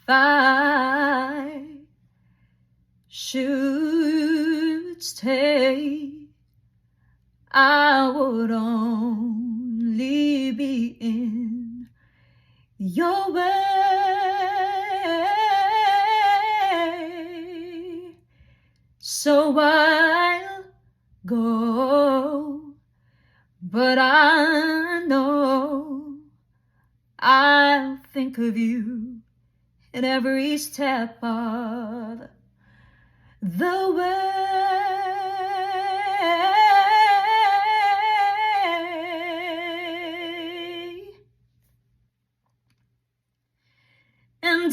I should stay, I would only be in your way. So I'll go, but I know I'll think of you in every step of the way. And